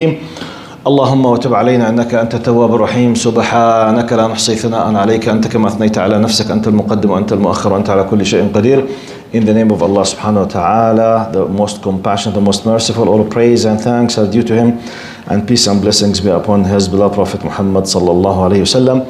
اللهم وتب علينا انك انت التواب الرحيم. سبحانك لا نحصي ثناء عليك انت كما اثنيت على نفسك. انت المقدم وانت المؤخر وانت على كل شيء قدير. In the name of Allah subhanahu wa ta'ala, the most compassionate, the most merciful, all praise and thanks are due to him, and peace and blessings be upon his beloved Prophet Muhammad sallallahu alayhi wasallam.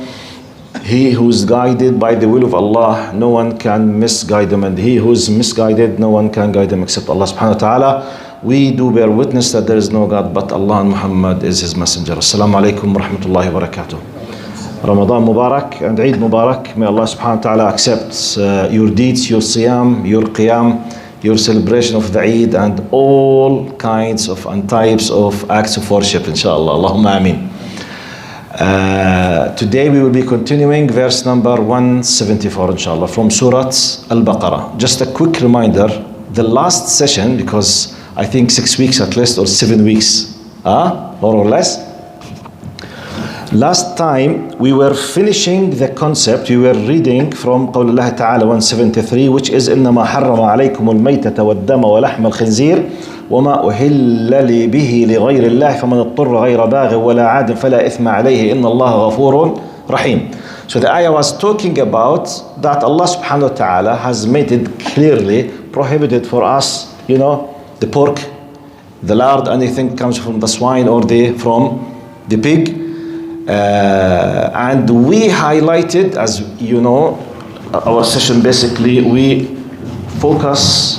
He who is guided by the will of Allah, no one can misguide him, and he who is misguided, no one can guide him except Allah subhanahu wa ta'ala. We do bear witness that there is no God but Allah, and Muhammad is his messenger. Assalamu alaikum wa rahmatullahi wa barakatuh. Ramadan Mubarak and Eid Mubarak. May Allah subhanahu wa ta'ala accept your deeds, your siyam, your qiyam, your celebration of the Eid, and all kinds of and types of acts of worship, inshallah. Allahumma ameen. Today we will be continuing verse number 174, inshallah, from Surah Al-Baqarah. Just a quick reminder, the last session, because I think 6 weeks at least, or 7 weeks, more or less. Last time we were finishing the concept, we were reading from قول الله تعالى 173, which is إنما حرم عليكم الميتة والدم ولحم الخنزير وما أهل به لغير الله فمن اضطر غير باغ ولا عاد فلا إثم عليه إن الله غفور رحيم. So the ayah was talking about that Allah subhanahu wa ta'ala has made it clearly prohibited for us, the pork, the lard, anything comes from the swine or from the pig. And we highlighted, as you know, our session basically, we focus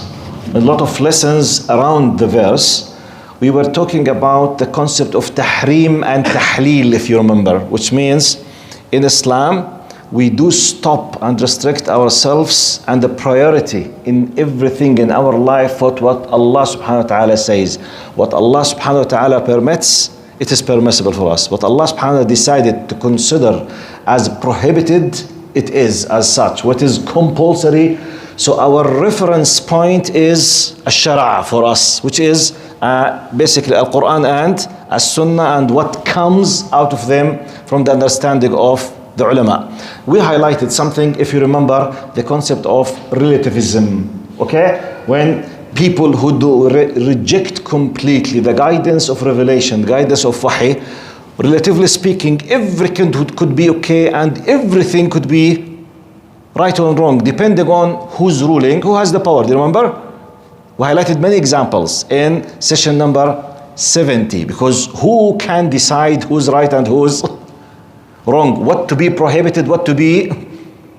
a lot of lessons around the verse. We were talking about the concept of tahrim and tahleel, if you remember, which means in Islam, we do stop and restrict ourselves and the priority in everything in our life for what Allah subhanahu wa ta'ala says. What Allah subhanahu wa ta'ala permits, it is permissible for us. What Allah subhanahu wa ta'ala decided to consider as prohibited, it is as such. What is compulsory, so our reference point is Ash-Shara' for us, which is basically Al-Quran and As-Sunnah and what comes out of them from the understanding of the ulama. We highlighted something, if you remember, the concept of relativism, okay? When people who do reject completely the guidance of revelation, guidance of wahi, relatively speaking, everything could be okay and everything could be right or wrong, depending on who's ruling, who has the power. Do you remember? We highlighted many examples in session number 70, because who can decide who's right and who's wrong, what to be prohibited, what to be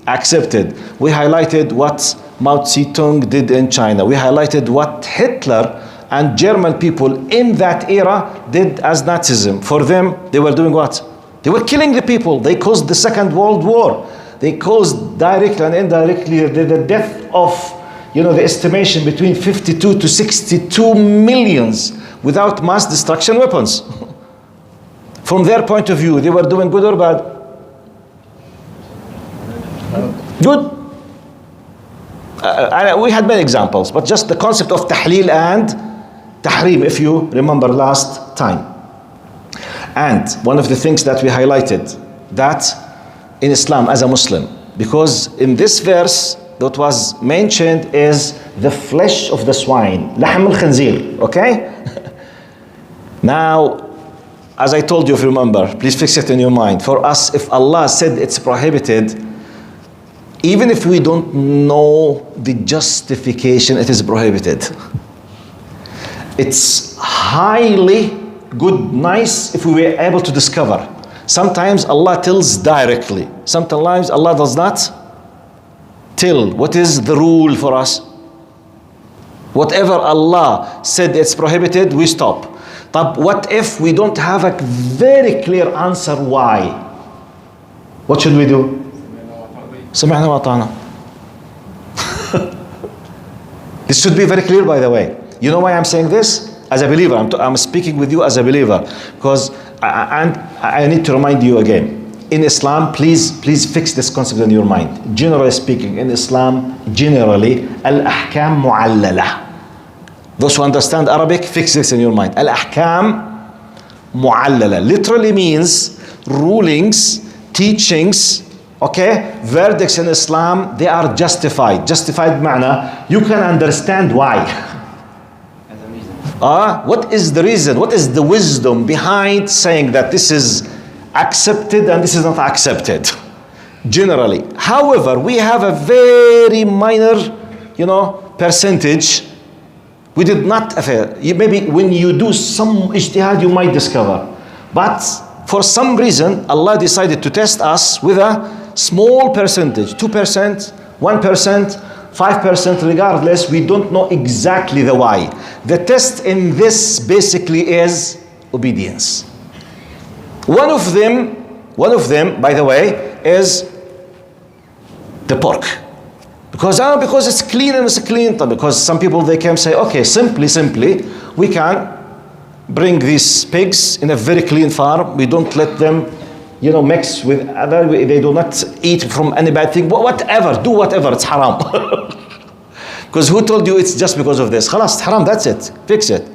accepted. We highlighted what Mao Zedong did in China. We highlighted what Hitler and German people in that era did as Nazism. For them, they were doing what? They were killing the people. They caused the Second World War. They caused directly and indirectly the death of, the estimation between 52 to 62 millions without mass destruction weapons. From their point of view, they were doing good or bad? Good. We had many examples, but just the concept of tahleel and tahrim, if you remember last time. And one of the things that we highlighted, that in Islam as a Muslim, because in this verse that was mentioned is the flesh of the swine, lahm al-khanzir, okay? Now, as I told you, if you remember, please fix it in your mind. For us, if Allah said it's prohibited, even if we don't know the justification, it is prohibited. It's highly good, nice if we were able to discover. Sometimes Allah tells directly. Sometimes Allah does not tell. What is the rule for us? Whatever Allah said it's prohibited, we stop. But what if we don't have a very clear answer why? What should we do? سمعنا وأطعنا. This should be very clear, by the way. You know why I'm saying this? As a believer, I'm speaking with you as a believer, because I need to remind you again. In Islam, please fix this concept in your mind. Generally speaking, in Islam, generally, al-ahkam mu'allala. Those who understand Arabic, fix this in your mind. Al-ahkam mu'allala literally means rulings, teachings, okay, verdicts in Islam, they are justified. Justified معنى, you can understand why. What is the reason? What is the wisdom behind saying that this is accepted and this is not accepted? Generally. However, we have a very minor, percentage. We did not, maybe when you do some ijtihad, you might discover. But for some reason, Allah decided to test us with a small percentage, 2%, 1%, 5%, regardless, we don't know exactly the why. The test in this basically is obedience. One of them, by the way, is the pork. Because it's clean and it's clean. Because some people, they can say, okay, simply, we can bring these pigs in a very clean farm. We don't let them, mix with other. They do not eat from any bad thing. Whatever, do whatever, it's haram. Because who told you it's just because of this? Khalas, it's haram, that's it. Fix it.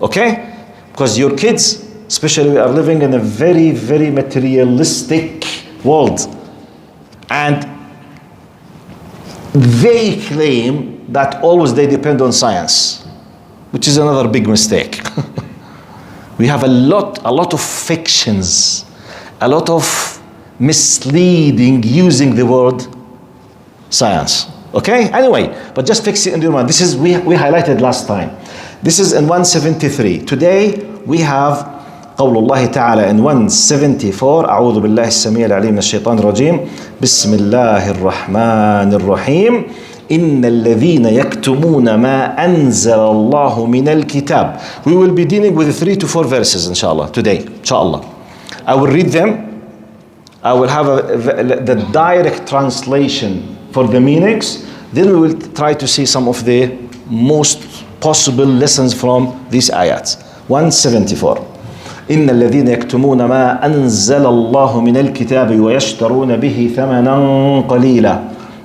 Okay? Because your kids, especially, we are living in a very, very materialistic world. And they claim that always they depend on science, which is another big mistake. We have a lot of fictions, a lot of misleading using the word science. Okay? Anyway, but just fix it in your mind. This is, we highlighted last time. This is in 173. Today we have قول الله تعالى in 174 أعوذ بالله السميع العليم من الشيطان الرجيم بسم الله الرحمن الرحيم إن الذين يكتمون ما أنزل الله من الكتاب. We will be dealing with 3 to 4 verses inshallah today. Inshallah. I will read them. I will have the direct translation for the meanings. Then we will try to see some of the most possible lessons from these ayats. 174. إن الذين يكتمون ما أنزل الله من الكتاب ويشترون به ثمنا قليلا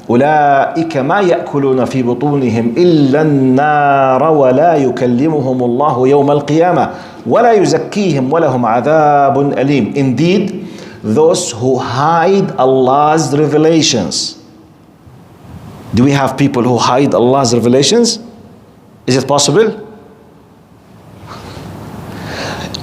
أولئك ما يأكلون في بطونهم إلا النار ولا يكلمهم الله يوم القيامة ولا يزكيهم ولهم عذاب أليم. Indeed, those who hide Allah's revelations. Do we have people who hide Allah's revelations? Is it possible?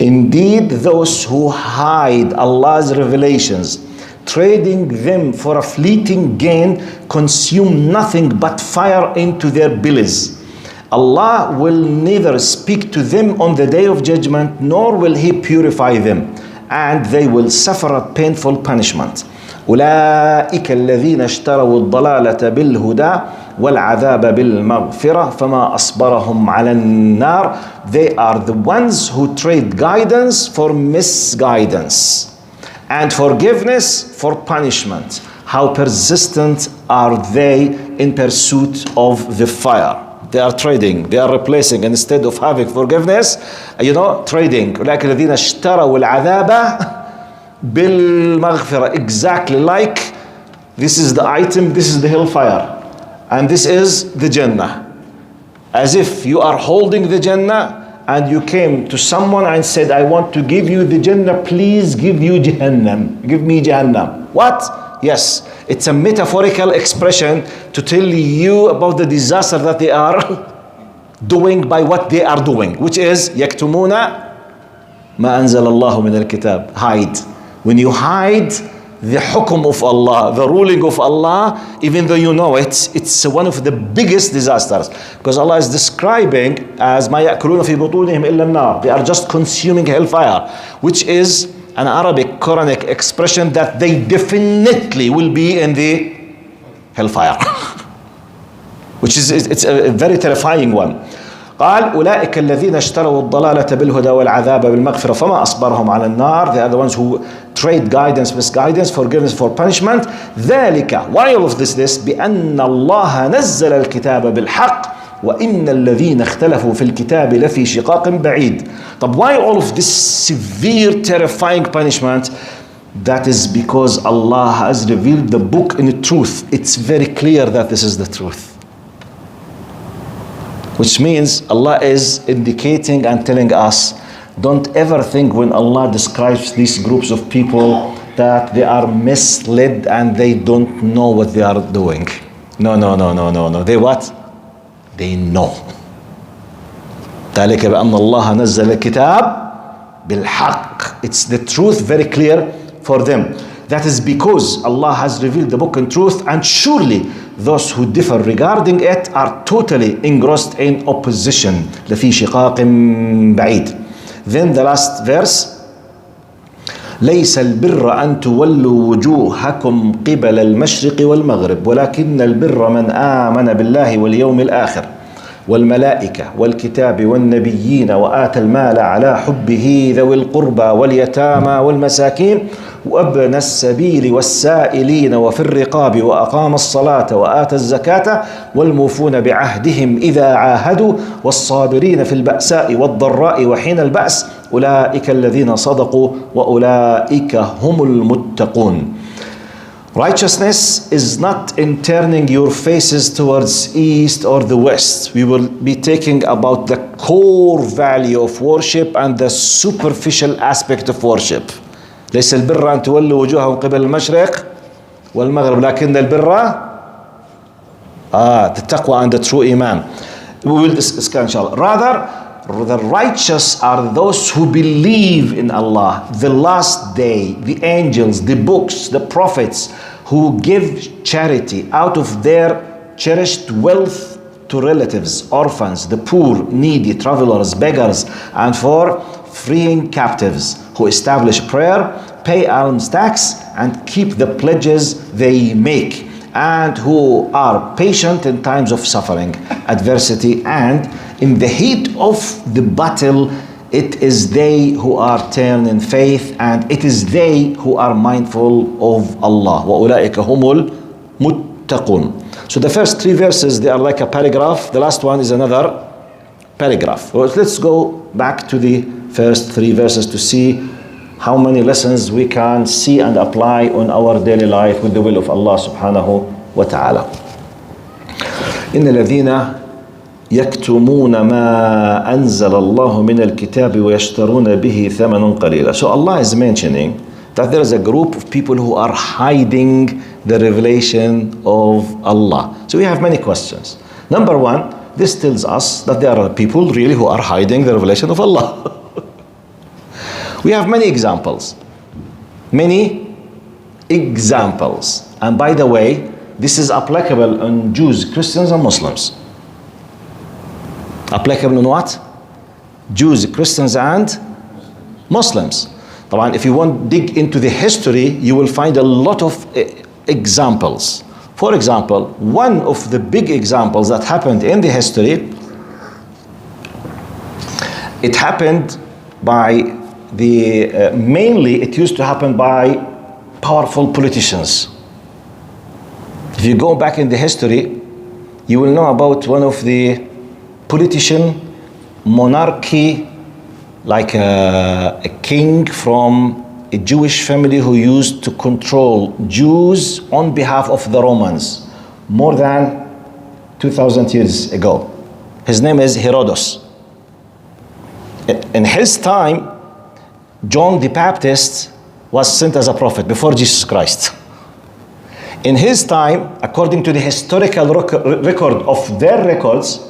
Indeed, those who hide Allah's revelations, trading them for a fleeting gain, consume nothing but fire into their bellies. Allah will neither speak to them on the day of judgment, nor will He purify them, and they will suffer a painful punishment. أولئك الذين اشتروا الضلالة بالهدى والعذاب بالمغفرة فما أصبرهم على النار. They are the ones who trade guidance for misguidance and forgiveness for punishment. How persistent are they in pursuit of the fire? They are trading, they are replacing, instead of having forgiveness, trading. أولئك الذين اشتروا العذاب بالمغفرة. Exactly like this is the item, this is the hellfire, and this is the Jannah. As if you are holding the Jannah and you came to someone and said, I want to give you the Jannah, please give you Jahannam. Give me Jahannam. What? Yes, it's a metaphorical expression to tell you about the disaster that they are doing by what they are doing, which is يكتمون ما أنزل الله من الكتاب. Hide. When you hide the hukum of Allah, the ruling of Allah, even though you know it, it's one of the biggest disasters. Because Allah is describing as ما يأكلون في بطونهم إلا النار. They are just consuming hellfire, which is an Arabic Quranic expression that they definitely will be in the hellfire. Which is, it's a very terrifying one. قال أولئك الذين اشتروا الضلالة بالهدى والعذاب بالمغفرة فما أصبرهم على النار. They are the ones who trade guidance, misguidance, forgiveness for punishment. ذلك, why all of this? بأن الله نزل الكتاب بالحق وإن الذين اختلفوا في الكتاب لفي شقاق بعيد. But why all of this severe, terrifying punishment? That is because Allah has revealed the book in the truth. It's very clear that this is the truth. Which means Allah is indicating and telling us, don't ever think when Allah describes these groups of people that they are misled and they don't know what they are doing. No. They what? They know. ذلك بأن الله نزل الكتاب بالحق. It's the truth, very clear for them. That is because Allah has revealed the book in truth, and surely those who differ regarding it are totally engrossed in opposition. لفي شقاق بعيد. Then the last verse. ليس البر أن تولوا وجوهكم قبل المشرق والمغرب ولكن البر من آمن بالله واليوم الآخر والملائكة والكتاب والنبيين وآتى المال على حبه ذوي القربى واليتامى والمساكين وابن السبيل والسائلين وفي الرقاب وأقام الصلاة وآتى الزكاة والموفون بعهدهم إذا عاهدوا والصابرين في البأساء والضراء وحين البأس أولئك الذين صدقوا وأولئك هم المتقون. Righteousness is not in turning your faces towards east or the west. We will be talking about the core value of worship and the superficial aspect of worship. ليس البر أن تولوا وجوههم قبل المشرق والمغرب لكن البر the taqwa and the true iman. We will discuss inshallah. Rather, the righteous are those who believe in Allah, the last day, the angels, the books, the prophets, who give charity out of their cherished wealth to relatives, orphans, the poor, needy, travelers, beggars, and for freeing captives, who establish prayer, pay alms tax, and keep the pledges they make, and who are patient in times of suffering, adversity, and in the heat of the battle. It is they who are turned in faith, and it is they who are mindful of Allah. وَأُولَٰئِكَ هُمُ الْمُتَّقُونَ. So the first three verses, they are like a paragraph. The last one is another paragraph. Well, let's go back to the first three verses to see how many lessons we can see and apply on our daily life with the will of Allah subhanahu wa ta'ala. إن الذين يكتمون ما أنزل الله من الكتاب ويشترون به ثمنا قليلا. So Allah is mentioning that there is a group of people who are hiding the revelation of Allah. So we have many questions. Number one, this tells us that there are people really who are hiding the revelation of Allah. We have many examples. Many examples. And by the way, this is applicable on Jews, Christians, and Muslims. Applicable on what? Jews, Christians, and Muslims. If you want to dig into the history, you will find a lot of examples. For example, one of the big examples that happened in the history, it happened by mainly it used to happen by powerful politicians. If you go back in the history, you will know about one of the politician monarchy, like a king from a Jewish family who used to control Jews on behalf of the Romans more than 2,000 years ago. His name is Herodos. In his time, John the Baptist was sent as a prophet before Jesus Christ. In his time, according to the historical record of their records,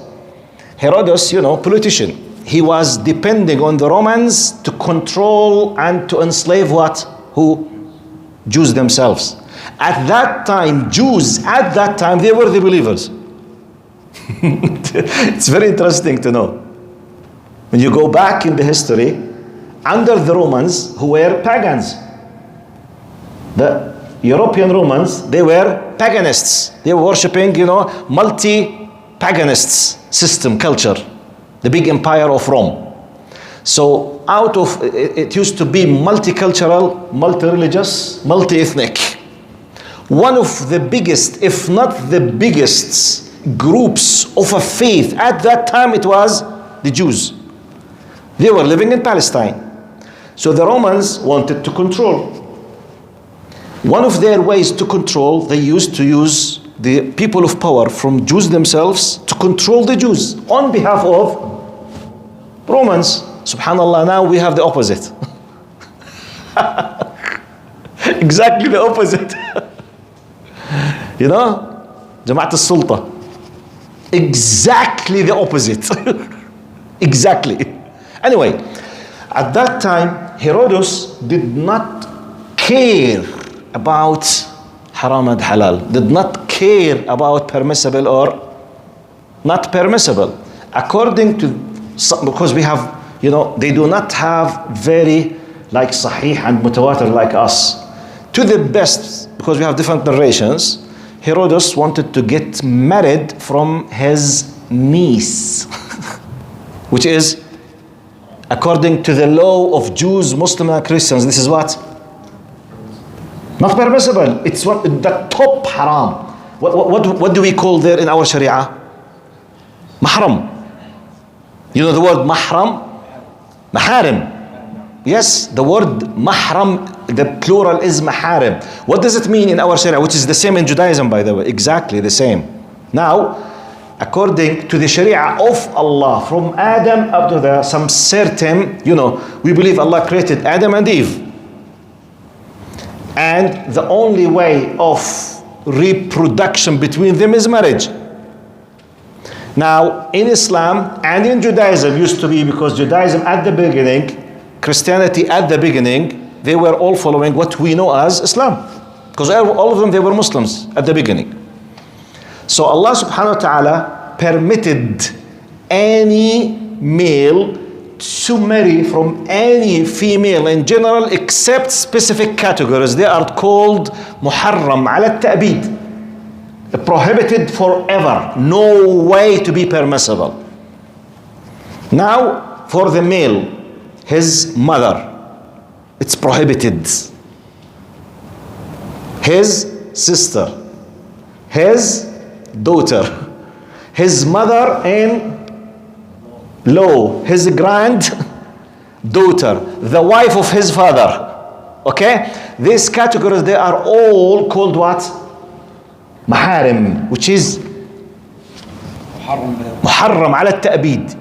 Herodos, politician, he was depending on the Romans to control and to enslave what? Who? Jews themselves. At that time, Jews, at that time, they were the believers. It's very interesting to know. When you go back in the history, under the Romans, who were pagans, the European Romans, they were paganists. They were worshipping, multi-paganists system, culture, the big empire of Rome. So out of it used to be multicultural, multi-religious, multi-ethnic. One of the biggest, if not the biggest, groups of a faith at that time, it was the Jews. They were living in Palestine. So the Romans wanted to control. One of their ways to control, they used to use the people of power from Jews themselves to control the Jews on behalf of Romans. Subhanallah, now we have the opposite. Exactly the opposite. Jama'at al-Sulta. Exactly the opposite. Exactly. Anyway, at that time, Herodotus did not care about haram and halal, did not care about permissible or not permissible. According to, because we have, they do not have very like sahih and mutawatir like us. To the best, because we have different narrations, Herodotus wanted to get married from his niece, which is, according to the law of Jews, Muslims, and Christians, this is what? Not permissible. It's what the top haram. What do we call there in our Sharia? Mahram. You know the word mahram? Maharim. Yes, the word mahram, the plural is maharim. What does it mean in our Sharia? Which is the same in Judaism, by the way. Exactly the same. Now, according to the Sharia of Allah, from Adam up to some certain, we believe Allah created Adam and Eve. And the only way of reproduction between them is marriage. Now, in Islam and in Judaism used to be, because Judaism at the beginning, Christianity at the beginning, they were all following what we know as Islam. Because all of them, they were Muslims at the beginning. So Allah subhanahu wa ta'ala permitted any male to marry from any female in general except specific categories. They are called muharram ala ta'bid. Prohibited forever. No way to be permissible. Now, for the male, his mother, it's prohibited. His sister, his daughter, his mother-in-law, his granddaughter, the wife of his father. Okay? These categories, they are all called what? Maharim, which is muharram ala ta'bid.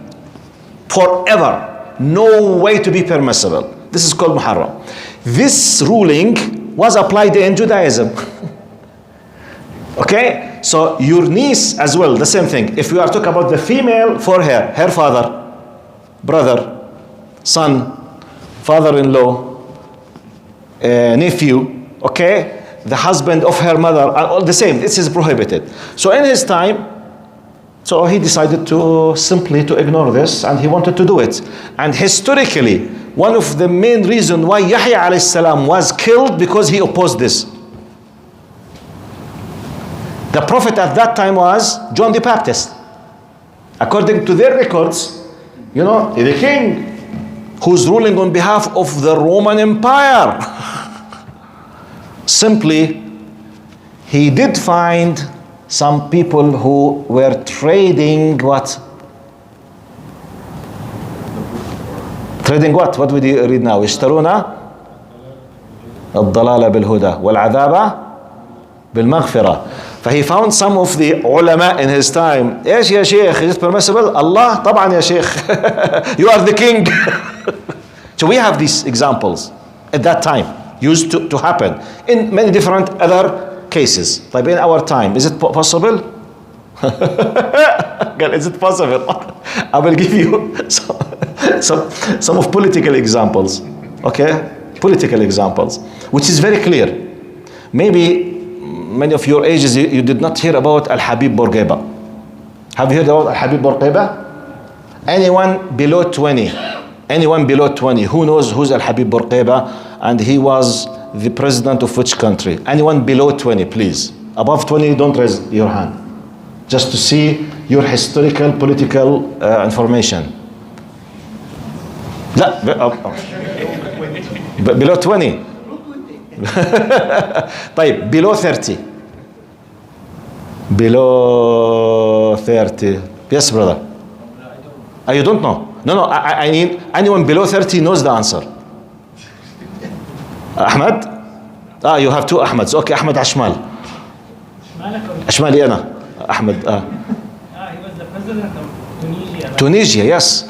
Forever. No way to be permissible. This is called muharram. This ruling was applied in Judaism. Okay? So your niece as well, the same thing. If we are talking about the female, for her father, brother, son, father-in-law, nephew, okay? The husband of her mother, all the same. This is prohibited. So in his time, so he decided to simply to ignore this, and he wanted to do it. And historically, one of the main reasons why Yahya alayhi salam was killed, because he opposed this. The prophet at that time was John the Baptist. According to their records, the king who's ruling on behalf of the Roman Empire. Simply, he did find some people who were trading what? Trading what? What would you read now? يشترون الضلال بالهدى والعذاب بالمغفرة. فhe found some of the ulama in his time. ايش يا شيخ? Is it permissible? Allah, طبعا يا شيخ. You are the king. So we have these examples at that time used to happen in many different other cases. Like in our time, is it possible? Is it possible? I will give you some of political examples. Okay? Political examples, which is very clear. Maybe many of your ages, you did not hear about Al-Habib Bourguiba. Have you heard about Al-Habib Bourguiba? Anyone below 20? Anyone below 20? Who knows who's Al-Habib Bourguiba? And he was the president of which country? Anyone below 20, please. Above 20, don't raise your hand. Just to see your historical, political information. لا, below 20. طيب, below 30. Below 30. Yes, brother. You don't know? No, I mean, anyone below 30 knows the answer. Ahmed? You have two Ahmeds. Okay, Ahmed Ashmal. Ashmali أنا. Ahmed. He was the president of Tunisia. Tunisia, yes.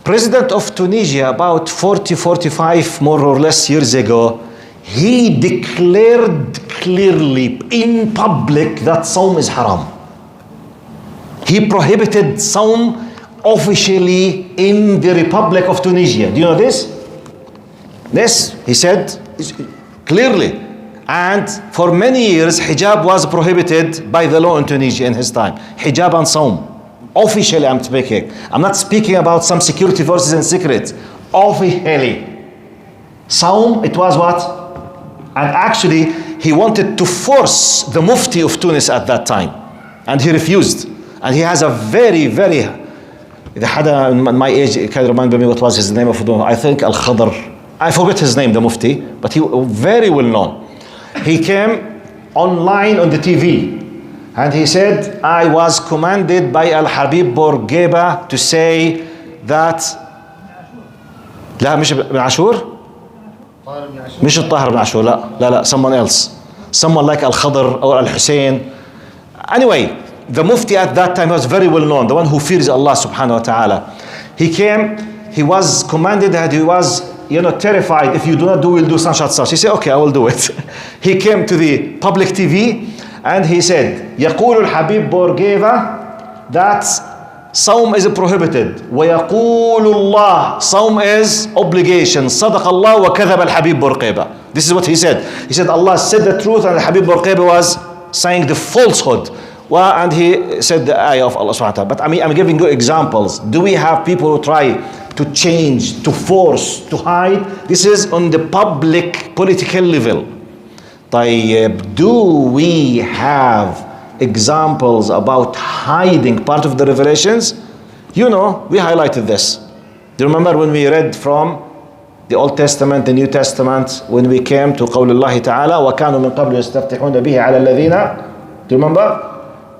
President of Tunisia about 45 more or less years ago, he declared clearly in public that Sawm is haram. He prohibited Sawm officially in the Republic of Tunisia. Do you know this? This, he said clearly. And for many years, hijab was prohibited by the law in Tunisia in his time. Hijab and Saum. Officially, I'm speaking. I'm not speaking about some security forces in secret. Officially. Saum, it was what? And actually, he wanted to force the Mufti of Tunis at that time. And he refused. And he has a very, very, إذا حدا in my age can remember me what was his name of the, I think Al-Khadr. I forget his name, the Mufti, but he very well known. He came online on the TV and he said, I was commanded by Al-Habib Bourguiba to say that لا مش بن عاشور مش الطاهر بن عاشور لا someone else, someone like Al-Khadr or Al-Hussein. Anyway, the Mufti at that time was very well known, the one who fears Allah subhanahu wa ta'ala. He came, he was commanded that he was, terrified. If you do not do, we'll do such and such. He said, okay, I will do it. He came to the public TV and he said, يقول الحبيب بورغيفا that Saum is prohibited. ويقول الله Saum is obligation. صدق الله وكذب الحبيب بورغيفا. This is what he said. He said Allah said the truth and Habib Bourguiba was saying the falsehood. And he said the ayah of Allah subhanahu wa ta'ala. But I'm giving you examples. Do we have people who try to change, to force, to hide? This is on the public political level. طيب, do we have examples about hiding part of the revelations? We highlighted this. Do you remember when we read from the Old Testament, the New Testament, when we came to قول الله تعالى وكانوا من قبل يستفتحون به على الذين? Do you remember?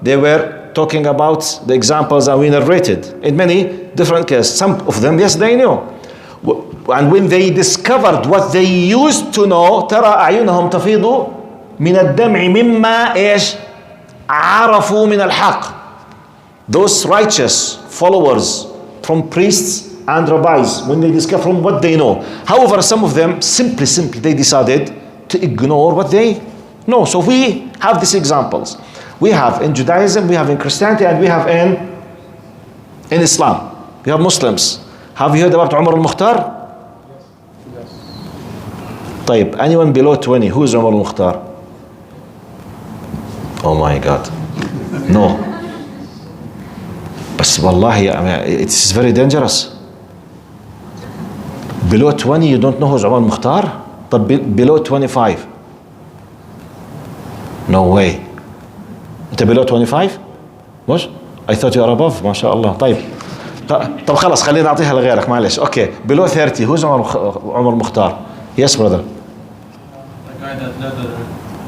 They were talking about the examples that we narrated in many different cases. Some of them, yes, they knew. And when they discovered what they used to know, ترى أعينهم تفيض من الدمع مما عرفوا من الحق. Those righteous followers from priests and rabbis, when they discover from what they know. However, some of them simply they decided to ignore what they know. So we have these examples. We have in Judaism, we have in Christianity, and we have in Islam. We have Muslims. Have you heard about Umar al-Mukhtar? Yes. طيب, anyone below 20, who is Umar al-Mukhtar? Oh my God. No. But wallahi, it is very dangerous. Below 20, you don't know who's Umar al-Mukhtar? But below 25? No way. انت below 25 مش I thought you are above ما شاء الله. طيب خلاص خلينا نعطيها لغيرك معلش. Okay, below 30 who's عمر مختار? Yes brother. The guy that led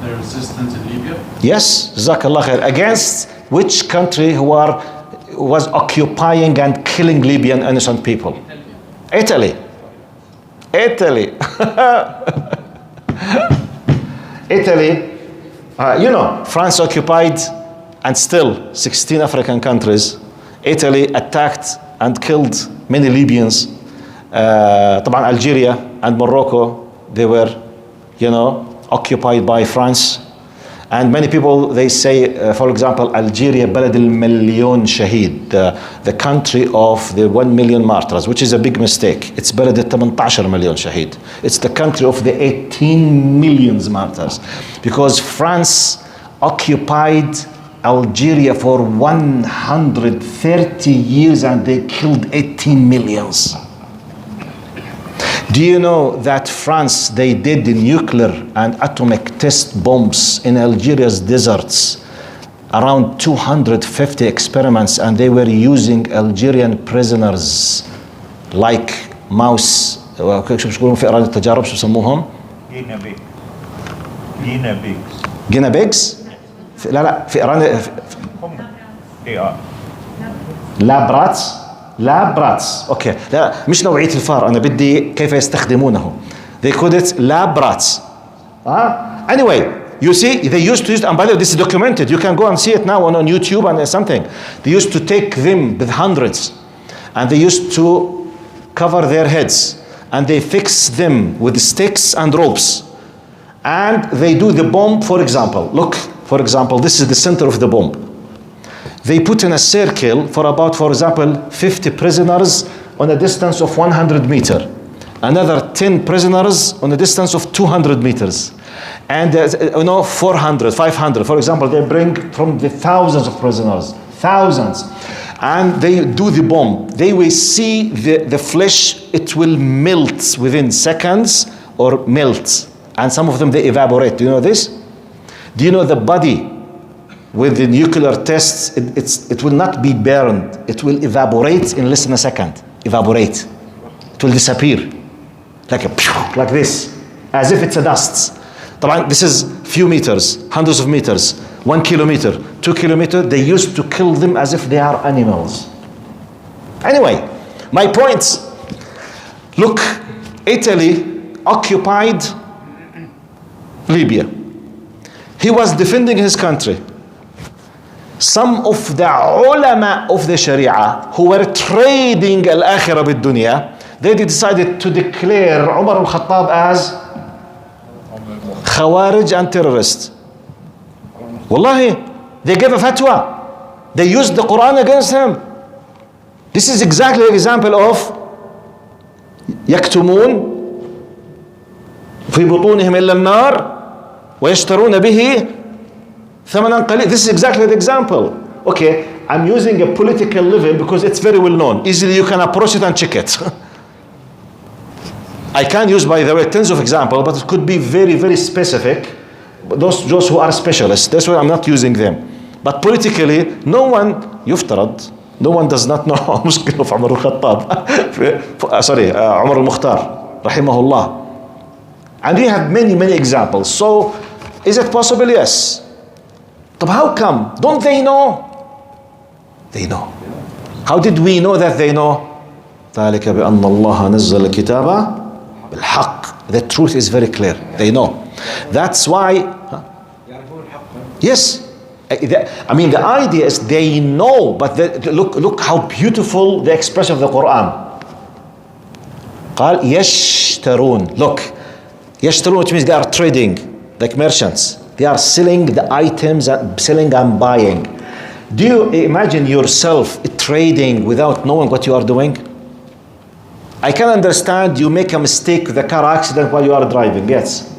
the resistance in Libya? Yes, جزاك الله خير. Against which country who was occupying and killing Libyan innocent people? Italy. France occupied and still 16 African countries. Italy attacked and killed many Libyans. طبعا Algeria and Morocco, they were, occupied by France. And many people, they say, for example, Algeria, بلد المليون شهيد, the country of the 1 million martyrs, which is a big mistake. It's بلد 18 مليون شهيد. It's the country of the 18 million martyrs. Because France occupied Algeria for 130 years and they killed 18 millions. Do you know that France, they did the nuclear and atomic test bombs in Algeria's deserts, around 250 experiments, and they were using Algerian prisoners like mouse. شو بيقولون في إيران التجارب شو بسموهم؟ Guinea pigs. لا في إيران لابراتس. اوكي, لا مش نوعية الفار, انا بدي كيف يستخدمونه. They called it labrats. Anyway, you see, they used to use, and by the way, this is documented. You can go and see it now on YouTube and something. They used to take them with hundreds, and they used to cover their heads, and they fix them with sticks and ropes, and they do the bomb. For example, look. For example, this is the center of the bomb. they put in a circle for about, for example, 50 prisoners on a distance of 100 meters. Another 10 prisoners on a distance of 200 meters. And 400, 500. For example, they bring from the thousands of prisoners, thousands. And they do the bomb. They will see the flesh, it will melt within seconds or melt. And some of them, they evaporate. Do you know this? Do you know the body with the nuclear tests, it will not be burned. It will evaporate in less than a second. Evaporate. It will disappear. Like this. As if it's a dust. This is few meters, hundreds of meters, 1 kilometer, 2 kilometers. They used to kill them as if they are animals. Anyway, my point. Look, Italy occupied Libya. He was defending his country. Some of the ulama of the Sharia who were trading al-akhirah bid-dunya, they decided to declare Umar al-Khattab as Khawarij and terrorist. Wallahi, they gave a fatwa. They used the Quran against him. This is exactly an example of يكتمون في بطونهم إلا النار ويشترون به ثمنا قليل. This is exactly the example. Okay, I'm using a political level because it's very well known. Easily you can approach it and check it. I can use, by the way, tens of examples, but it could be very, very specific. Those who are specialists, that's why I'm not using them. But politically, no one يفترض, no one does not know مشكلة في عمر الخطاب. Sorry, عمر المختار رحمه الله. And we have many, many examples. So, is it possible? Yes. But how come? Don't they know? They know. How did we know that they know? ذلك بأن الله نزل الكتاب بالحق. The truth is very clear. They know. That's why. Yes. I mean, the idea is they know, but look how beautiful the expression of the Quran. قال يشترون. Look, يشترون, which means they are trading, like merchants. They are selling the items, selling and buying. Do you imagine yourself trading without knowing what you are doing? I can understand you make a mistake with a car accident while you are driving, yes.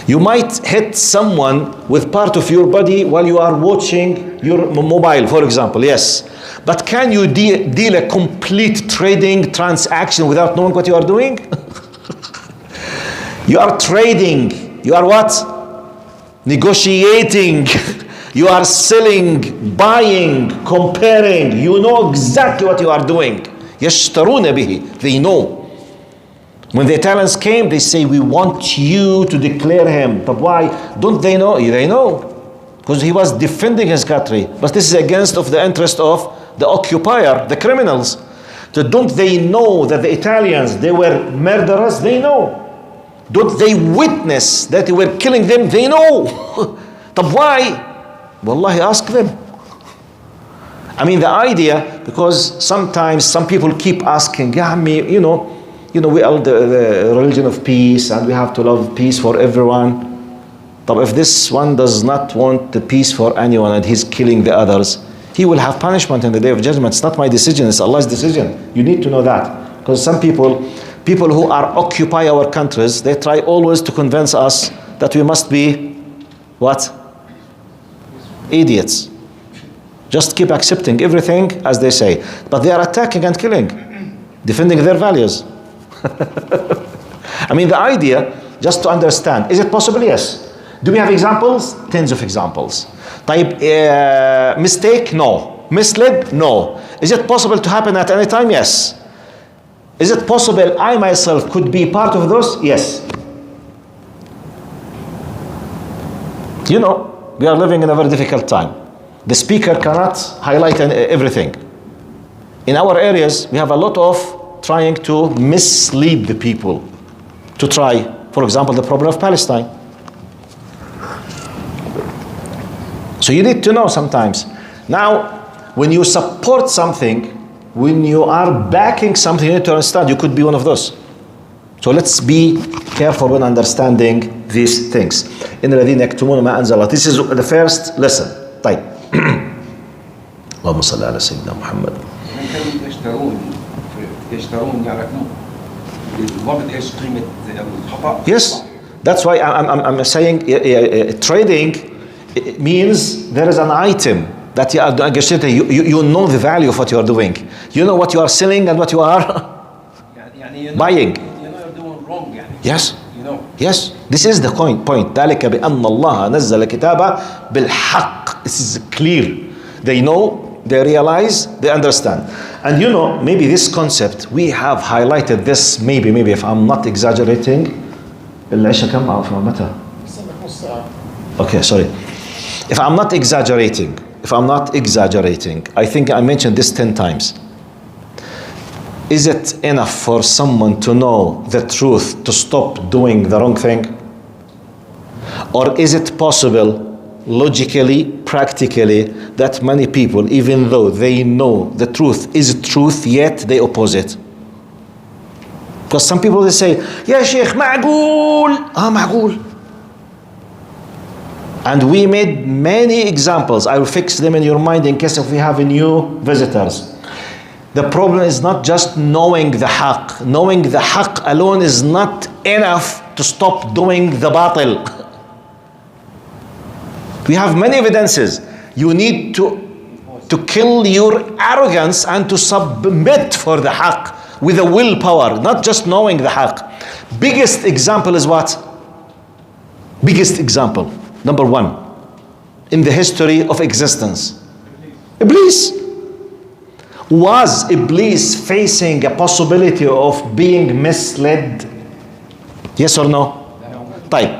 You might hit someone with part of your body while you are watching your mobile, for example, yes. But can you deal a complete trading transaction without knowing what you are doing? You are trading. You are what? Negotiating. You are selling, buying, comparing. You know exactly what you are doing. يشترون به. They know. When the Italians came, they say, we want you to declare him. But why? Don't they know? They know. Because he was defending his country. But this is against of the interest of the occupier, the criminals. So don't they know that the Italians, they were murderers? They know. Don't they witness that they were killing them? They know. But why? Wallahi, ask them. I mean, the idea, because sometimes some people keep asking, you know, we are the religion of peace and we have to love peace for everyone. But if this one does not want the peace for anyone and he's killing the others, he will have punishment in the day of judgment. It's not my decision, it's Allah's decision. You need to know that. Because some people who occupy our countries, they try always to convince us that we must be, what? Idiots. Just keep accepting everything as they say. But they are attacking and killing, defending their values. I mean, the idea, just to understand, is it possible? Yes. Do we have examples? Tens of examples. Mistake? No. Misled? No. Is it possible to happen at any time? Yes. Is it possible I myself could be part of those? Yes. You know, we are living in a very difficult time. The speaker cannot highlight everything. In our areas, we have a lot of trying to mislead the people to try, for example, the problem of Palestine. So you need to know sometimes. Now, when you support something, when you are backing something, you need to understand you could be one of those. So let's be careful when understanding these things. إن الذين يكتمون ما أنزل الله. This is the first lesson. طيب. اللهم صل على سيدنا محمد. من كانوا يشترون يعرفون بالضبط ايش قيمة الخطأ. Yes, that's why I'm saying trading means there is an item that you are negotiating. You know the value of what you are doing. You know what you are selling and what you are buying. You know you're doing wrong يعني. Yes. You know. Yes, this is the point. ذلك بأن الله نزل كتابه بالحق. This is clear. They know, they realize, they understand. And you know, maybe this concept, we have highlighted this, maybe if I'm not exaggerating. العشاء كم أو متى؟ Okay, sorry. If I'm not exaggerating, I think I mentioned this 10 times. Is it enough for someone to know the truth to stop doing the wrong thing? Or is it possible, logically, practically, that many people, even though they know the truth is truth, yet they oppose it? Because some people they say, "Ya Sheikh, معقول." معقول. And we made many examples. I will fix them in your mind in case if we have new visitors. The problem is not just knowing the haqq. Knowing the haqq alone is not enough to stop doing the batil. We have many evidences. You need to kill your arrogance and to submit for the haqq with a willpower, not just knowing the haqq. Biggest example is what? Biggest example, number one, in the history of existence. Iblis. Was Iblis facing a possibility of being misled? Yes or no? طيب.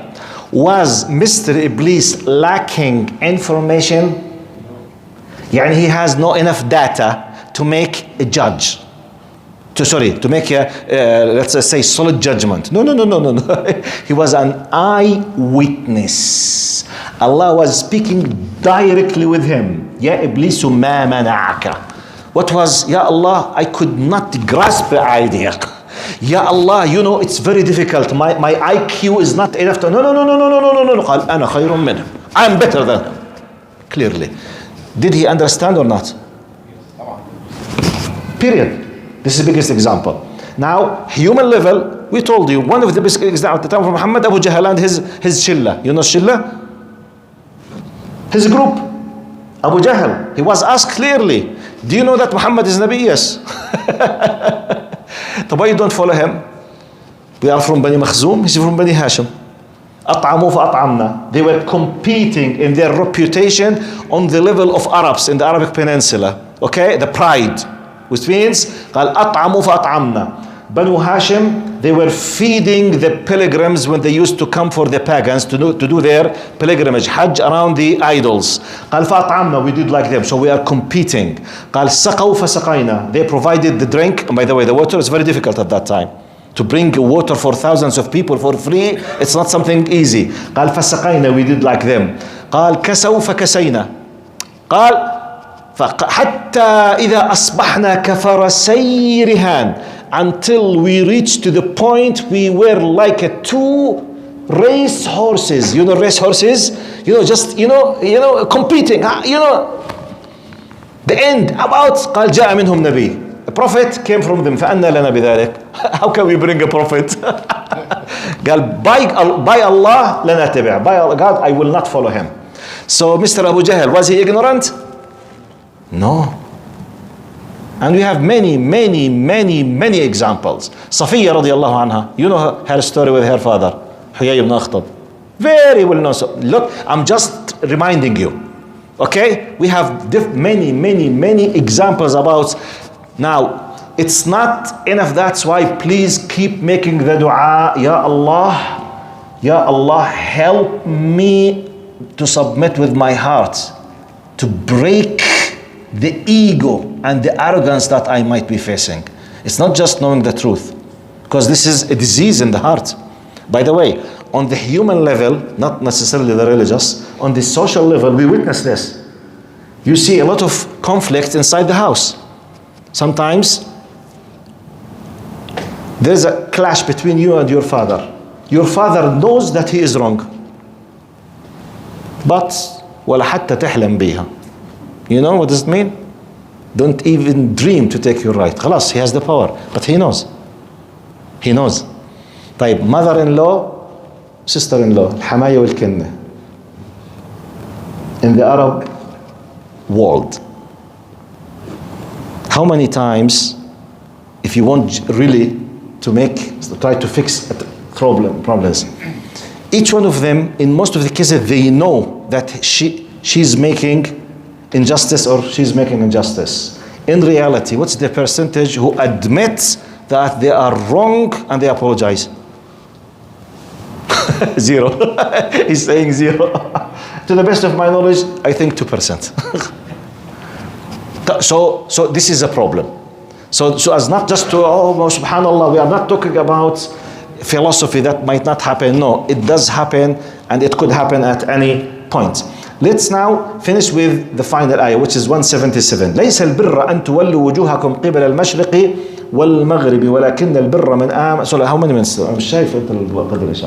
Was Mr. Iblis lacking information? يعني he has no enough data to make a judge. To make a, let's say, solid judgment. No. He was an eyewitness. Allah was speaking directly with him. Ya Iblis ma mana'aka. What was, Ya Allah, I could not grasp the idea. Ya Allah, you know, it's very difficult. My IQ is not enough to, no. قال أنا خير منه. I'm better than him. Clearly. Did he understand or not? Period. This is the biggest example. Now, human level, we told you, one of the biggest examples at the time of Muhammad, Abu Jahl and his shilla. You know shilla? His group. Abu Jahl, he was asked clearly, do you know that Muhammad is Nabi? Yes. So why you don't follow him? We are from Bani Makhzum, he's from Bani Hashim. أطعموا فأطعمنا. They were competing in their reputation on the level of Arabs in the Arabic Peninsula. Okay, the pride. Which means, قال أطعموا فأطعمنا. Banu Hashim, they were feeding the pilgrims when they used to come for the pagans to do their pilgrimage, Hajj around the idols. قال فأطعمنا, we did like them, so we are competing. قال سقوا فسقينا. They provided the drink, and by the way, the water is very difficult at that time. To bring water for thousands of people for free, it's not something easy. قال فسقينا, we did like them. قال كسوا فكسينا. قال حتى إذا أصبحنا كفرسي رهان, until we reached to the point we were like a two race horses. You know race horses? You know, just, you know, competing. You know, the end about قال جاء منهم نبي. A prophet came from them. فأنا لنا بذلك. How can we bring a prophet? قال by Allah لنا تبع. By God I will not follow him. So Mr. Abu Jahl, was he ignorant? No. And we have many examples. Safiya radiallahu anha, you know her story with her father, Huyay ibn Akhtab. Very well known. So, look, I'm just reminding you. Okay? We have many examples about. Now, it's not enough. That's why please keep making the dua. Ya Allah, help me to submit with my heart, to break the ego and the arrogance that I might be facing. It's not just knowing the truth, because this is a disease in the heart. By the way, on the human level, not necessarily the religious, on the social level, we witness this. You see a lot of conflict inside the house. Sometimes there's a clash between you and your father. Your father knows that he is wrong, but ولا حتى تحلم بيها. You know what does it mean? don't even dream to take your right. خلاص, he has the power, but he knows. He knows. طيب, mother-in-law, sister-in-law, الحماية والكنة. In the Arab world, how many times, if you want really to try to fix problems, each one of them, in most of the cases, they know that she's making injustice or she's making injustice. In reality, what's the percentage who admits that they are wrong and they apologize? Zero. He's saying zero. To the best of my knowledge, I think 2%. So this is a problem. So as not just to, subhanallah, we are not talking about philosophy that might not happen. No, it does happen, and it could happen at any point. Let's now finish with the final ayah, which is 177. ليس البر أن تولوا وجوهكم قبل المشرق والمغرب ولكن البر من آمن. So how many minutes? أنا مش شايف أنت القدر إيش.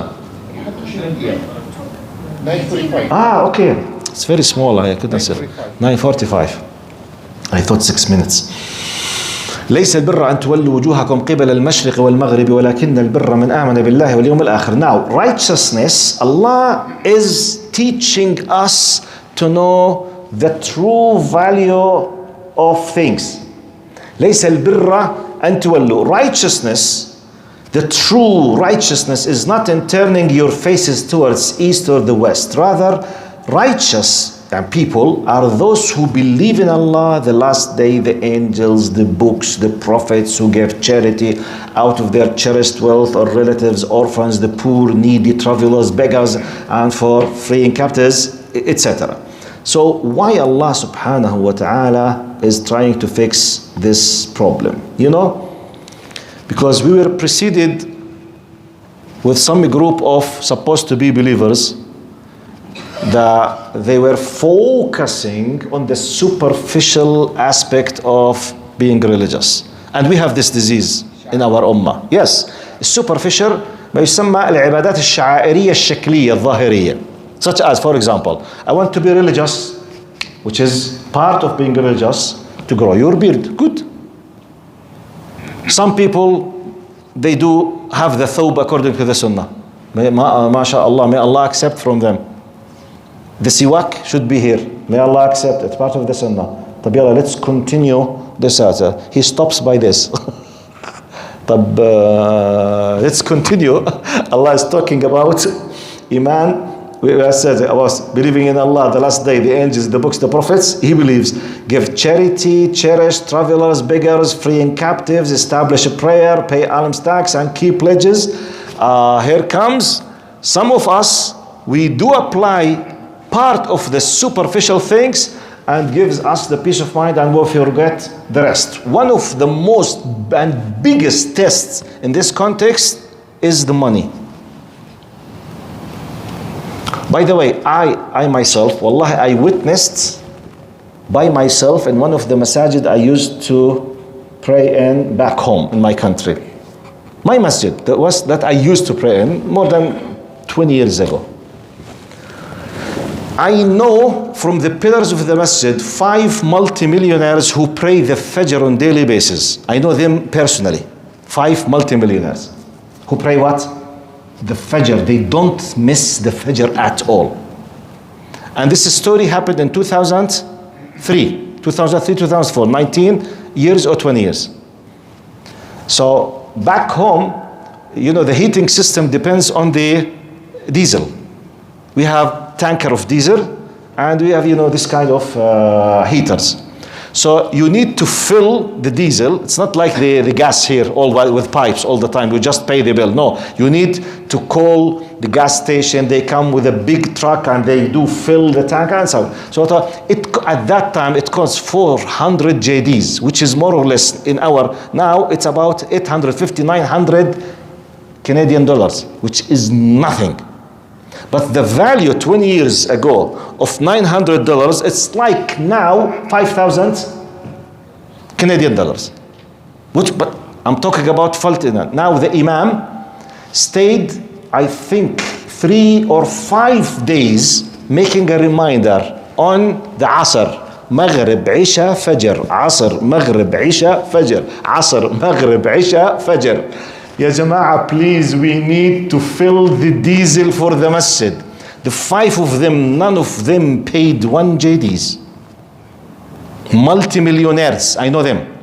9:45. Okay. It's very small. I couldn't say. 9:45. I thought 6 minutes. ليس البر أن تولوا وجوهكم قبل المشرق والمغرب ولكن البر من آمن بالله واليوم الآخر. Now, righteousness, Allah is teaching us to know the true value of things. ليس البر أن تولوا. Righteousness, the true righteousness is not in turning your faces towards east or the west. Rather, righteous and people are those who believe in Allah, the last day, the angels, the books, the prophets, who give charity out of their cherished wealth or relatives, orphans, the poor, needy, travelers, beggars, and for freeing captives, etc. So why Allah subhanahu wa ta'ala is trying to fix this problem? You know, because we were preceded with some group of supposed to be believers that they were focusing on the superficial aspect of being religious. And we have this disease in our ummah. Yes, superficial ما يسمى العبادات الشعائرية الشكلية الظاهرية. Such as, for example, I want to be religious, which is part of being religious, to grow your beard. Good. Some people, they do have the thawb according to the sunnah. MashaAllah, may Allah accept from them. The siwak should be here. May Allah accept it. Part of the sunnah. طب يلا, let's continue this. He stops by this. طب let's continue. Allah is talking about Iman. We said about believing in Allah, the last day, the angels, the books, the prophets. He believes. Give charity, cherish travelers, beggars, freeing captives, establish a prayer, pay alms tax, and keep pledges. Here comes some of us. We do apply part of the superficial things and gives us the peace of mind, and we'll forget the rest. One of the most and biggest tests in this context is the money. By the way, I myself, wallahi, I witnessed by myself in one of the masajid I used to pray in back home in my country. My masjid that I used to pray in more than 20 years ago. I know from the pillars of the masjid 5 multimillionaires who pray the Fajr on daily basis. I know them personally. 5 multimillionaires who pray what? The Fajr. They don't miss the Fajr at all. And this story happened in 2003, 2004, 19 years or 20 years. So back home, you know, the heating system depends on the diesel. We have tanker of diesel, and we have, you know, this kind of heaters. So you need to fill the diesel. It's not like the gas here, all with pipes all the time. You just pay the bill. No, you need to call the gas station. They come with a big truck and they do fill the tank and so on. So at that time it costs 400 JDs, which is more or less in our, now it's about 850, 900 Canadian dollars, which is nothing. But the value 20 years ago of $900, it's like now 5,000 Canadian dollars. But I'm talking about Faltina. Now the Imam stayed, I think, 3 or 5 days making a reminder on the Asr, مغرب عشاء فجر عصر مغرب عشاء فجر عصر مغرب عشاء فجر. يا جماعة please we need to fill the diesel for the masjid. The 5 of them, none of them paid 1 JDs. Multi-millionaires, I know them.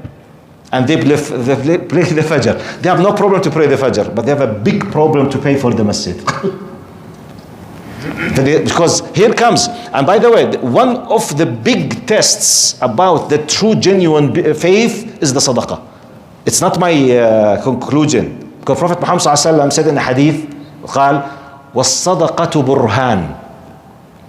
And they play the Fajr. They have no problem to pray the Fajr, but they have a big problem to pay for the masjid. Because here comes, and by the way, one of the big tests about the true genuine faith is the sadaqah. It's not my conclusion. Because Prophet Muhammad ﷺ said in a hadith, قال وَالصَّدَقَةُ burhan.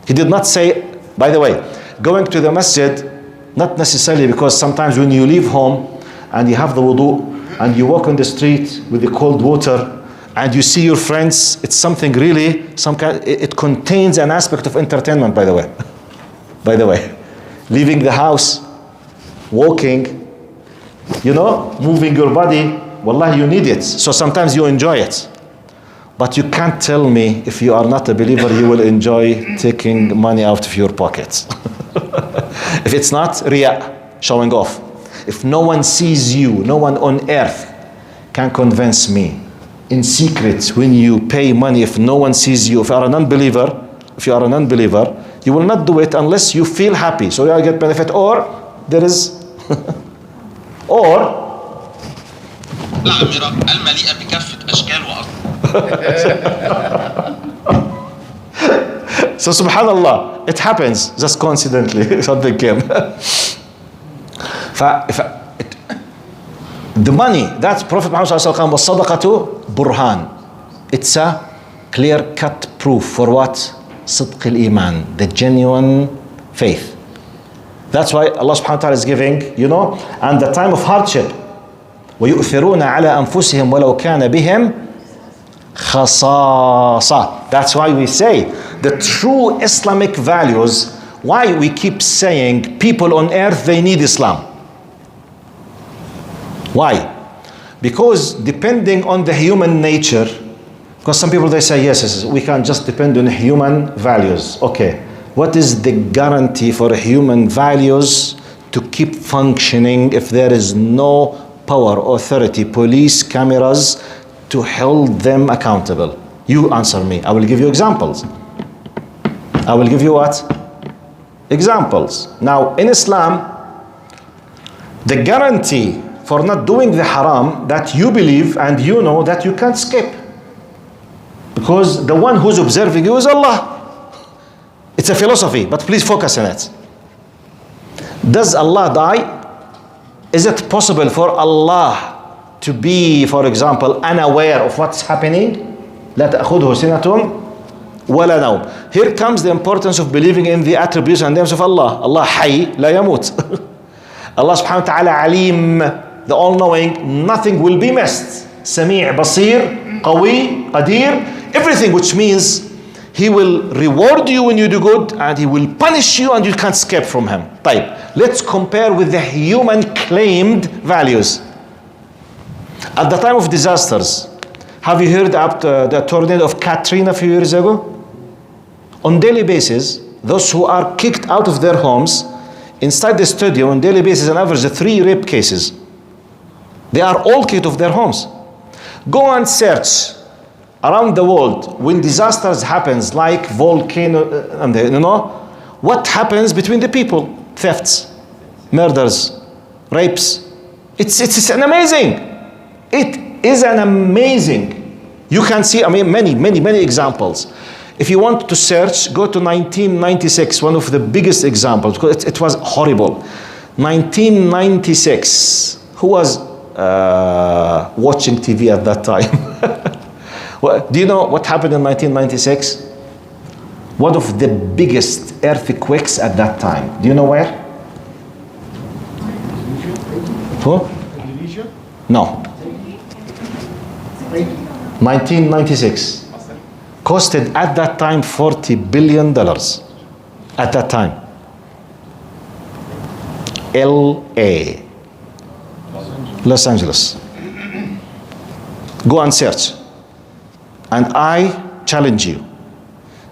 He did not say, by the way, going to the masjid, not necessarily, because sometimes when you leave home and you have the wudu and you walk on the street with the cold water and you see your friends, it's something really, it contains an aspect of entertainment, by the way. By the way, leaving the house, walking, moving your body, wallahi, you need it. So sometimes you enjoy it. But you can't tell me if you are not a believer, you will enjoy taking money out of your pockets. If it's not, riya, showing off. If no one sees you, no one on earth can convince me. In secret, when you pay money, if no one sees you, if you are an unbeliever, you will not do it unless you feel happy. So you get benefit, or there is, or المليئة بكافة أشكال وأطوار. So subhanallah, it happens just coincidentally. Something came. The money, that's Prophet Muhammad ﷺ was sadaqatu burhan. It's a clear-cut proof for what? صدق الإيمان, the genuine faith. That's why Allah subhanahu wa ta'ala is giving, and the time of hardship. وَيُؤْثِرُونَ عَلَىٰ أَنفُسِهِمْ وَلَوْ كَانَ بِهِمْ خَصَاصَةٌ. That's why we say the true Islamic values, why we keep saying people on earth, they need Islam. Why? Because depending on the human nature, because some people they say, yes, we can't just depend on human values. Okay, what is the guarantee for human values to keep functioning if there is no power, authority, police, cameras to hold them accountable? You answer me. I will give you examples. I will give you what? Examples. Now, in Islam, the guarantee for not doing the haram that you believe and you know that you can't skip. Because the one who's observing you is Allah. It's a philosophy, but please focus on it. Does Allah die? Is it possible for Allah to be, for example, unaware of what's happening? لا تأخذه سنة ولا نوم. Here comes the importance of believing in the attributes and names of Allah. Allah حي لا يموت. Allah subhanahu wa ta'ala alim, the all-knowing, nothing will be missed. سميع بصير قوي قدير, everything, which means He will reward you when you do good and He will punish you and you can't escape from Him. طيب, let's compare with the human claimed values. At the time of disasters, have you heard about the tornado of Katrina a few years ago? On daily basis, those who are kicked out of their homes, inside the studio on daily basis, on average 3 rape cases. They are all kicked off their homes. Go and search around the world when disasters happens like volcano, what happens between the people? Thefts, murders, rapes. It's an amazing. It is an amazing. You can see, many examples. If you want to search, go to 1996, one of the biggest examples, because it was horrible. 1996, who was watching TV at that time? Well, do you know what happened in 1996? One of the biggest earthquakes at that time. Do you know where? Who? Indonesia? No. 1996. Costed at that time $40 billion. At that time. LA. Los Angeles. Go and search. And I challenge you.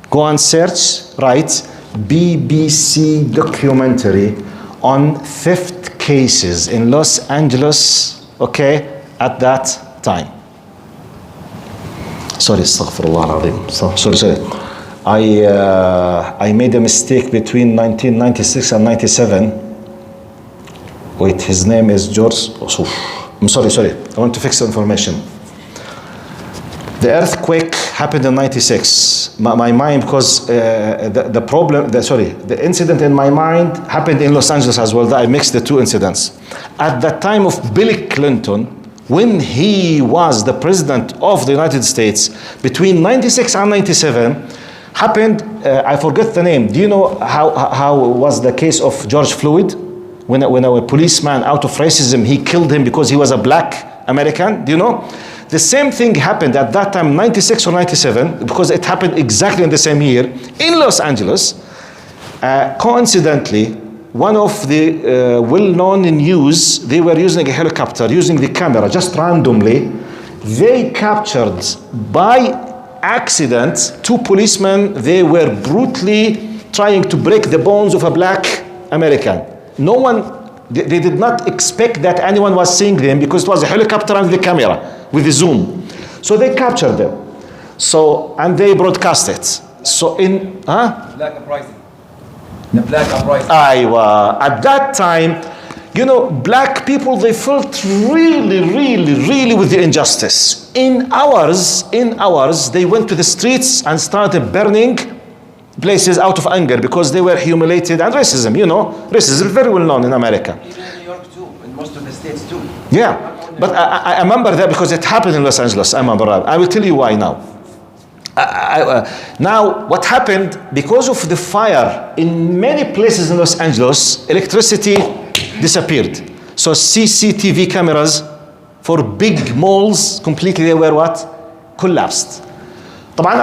Go and search, write BBC documentary on theft cases in Los Angeles, okay, at that time. Sorry, astaghfirullah al-azim. Sorry. I made a mistake between 1996 and 97. Wait, his name is George. I'm sorry. I want to fix the information. The earthquake happened in 96. My mind, because the incident in my mind happened in Los Angeles as well. I mixed the two incidents. At the time of Bill Clinton, when he was the president of the United States, between 96 and 97, happened, I forget the name. Do you know how was the case of George Floyd? When a policeman, out of racism, he killed him because he was a black American. Do you know? The same thing happened at that time, 96 or 97, because it happened exactly in the same year in Los Angeles. Coincidentally, one of the well-known news, they were using a helicopter, using the camera, just randomly. They captured by accident 2 policemen. They were brutally trying to break the bones of a black American. No one, they did not expect that anyone was seeing them, because it was a helicopter and the camera with the zoom. So they captured them. So, and they broadcast it. So in, Black uprising. The black uprising. Aywa. At that time, you know, black people, they felt really with the injustice. In hours, they went to the streets and started burning places out of anger, because they were humiliated, and racism, you know, racism is very well known in America. Even in New York too, in most of the states too. Yeah, but I remember that because it happened in Los Angeles. I remember. I will tell you why now. Now, what happened, because of the fire in many places in Los Angeles, electricity disappeared. So CCTV cameras for big malls, completely, they were what? Collapsed. طبعا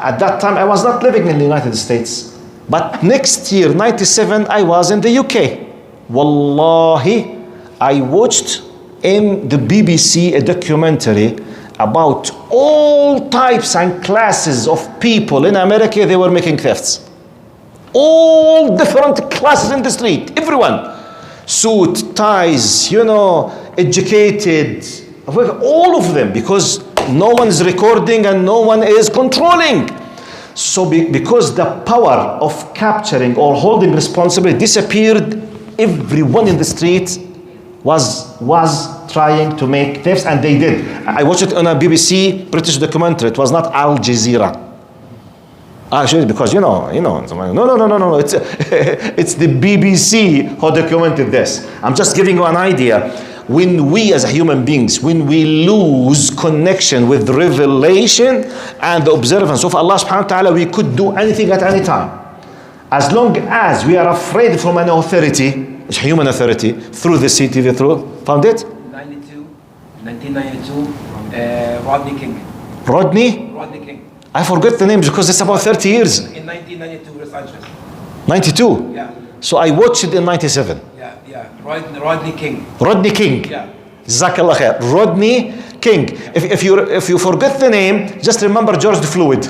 at that time I was not living in the United States, but next year 97 I was in the UK. Wallahi, I watched in the BBC a documentary about all types and classes of people in America. They were making thefts, all different classes in the street, everyone, suit, ties, you know, educated, all of them, because no one is recording and no one is controlling. So because the power of capturing or holding responsibility disappeared, everyone in the street was trying to make thefts, and they did. I watched it on a BBC British documentary. It was not Al Jazeera. Actually, because you know, no. It's the BBC who documented this. I'm just giving you an idea. When we as human beings, when we lose connection with revelation and the observance of Allah subhanahu wa ta'ala, we could do anything at any time. As long as we are afraid from an authority, human authority, through the CTV, found it? 1992, Rodney King. Rodney King. I forgot the name because it's about 30 years. In 1992, Los Angeles. 92? Yeah. So I watched it in 97. Yeah. Rodney King. Rodney King. Yeah. Jazakallah khair. Rodney King. If you forget the name, just remember George Floyd.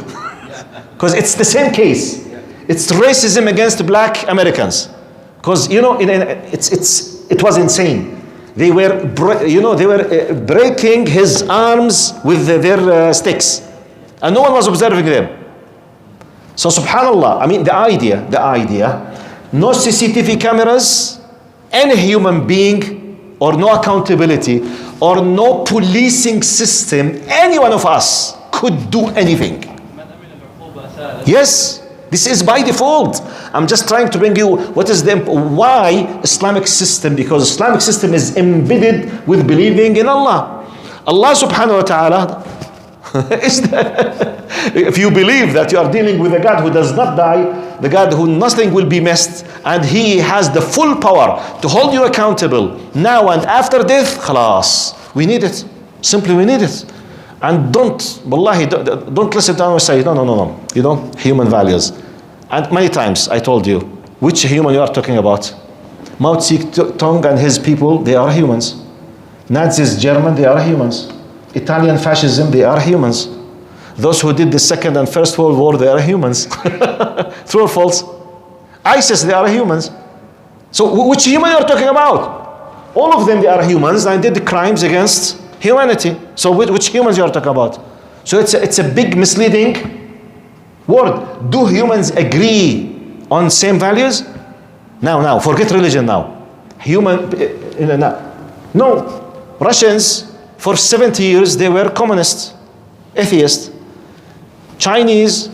Because it's the same case. Yeah. It's racism against black Americans. Because, you know, it was insane. They were breaking his arms with their sticks. And no one was observing them. So subhanallah, I mean the idea, no CCTV cameras, any human being, or no accountability, or no policing system, any one of us could do anything. Yes, this is by default. I'm just trying to bring you why Islamic system, because Islamic system is embedded with believing in Allah. Allah subhanahu wa ta'ala is that if you believe that you are dealing with a God who does not die, the God who nothing will be missed, and He has the full power to hold you accountable now and after death, khalas, we need it. Simply we need it. And don't listen to anyone say, no, you know, human values. And many times I told you, which human you are talking about? Mao Zedong and his people, they are humans. Nazis, German, they are humans. Italian fascism, they are humans. Those who did the Second and First World War, they are humans. True or false? ISIS, they are humans. So which human you're talking about? All of them, they are humans and did crimes against humanity. So which humans you're talking about? So it's a big misleading word. Do humans agree on same values? Now, forget religion now. No. Russians, for 70 years, they were communists, atheists. Chinese,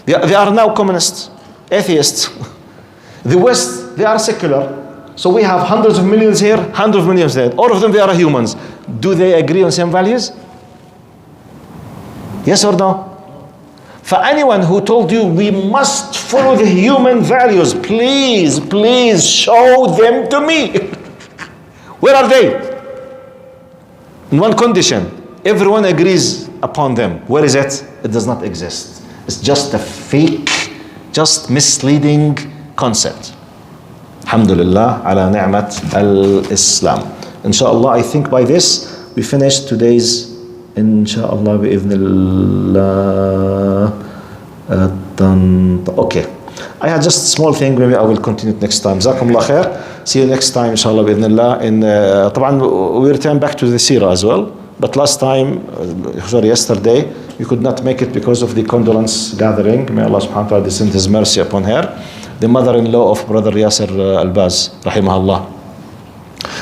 they are now communists, atheists. The West, they are secular. So we have hundreds of millions here, hundreds of millions there. All of them, they are humans. Do they agree on same values? Yes or no? For anyone who told you we must follow the human values, please show them to me. Where are they? In one condition, everyone agrees upon them. Where is it? It does not exist. It's just a fake, just misleading concept. Alhamdulillah ala ni'mat al-Islam. Inshallah, I think by this we finished today's inshallah bi'idhnillah. Okay. I had just a small thing, maybe I will continue it next time. Jazakumullah khair. See you next time inshallah bi'idhnillah. طبعا we return back to the seerah as well. But last time, yesterday, we could not make it because of the condolence gathering. May Allah subhanahu wa ta'ala descend His mercy upon her. The mother-in-law of Brother Yasser Al-Baz, rahimahullah.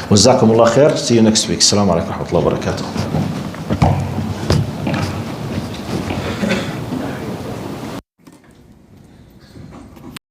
Jazakumullah khair. See you next week. Assalamu alaikum wa rahmatullahi wa barakatuh.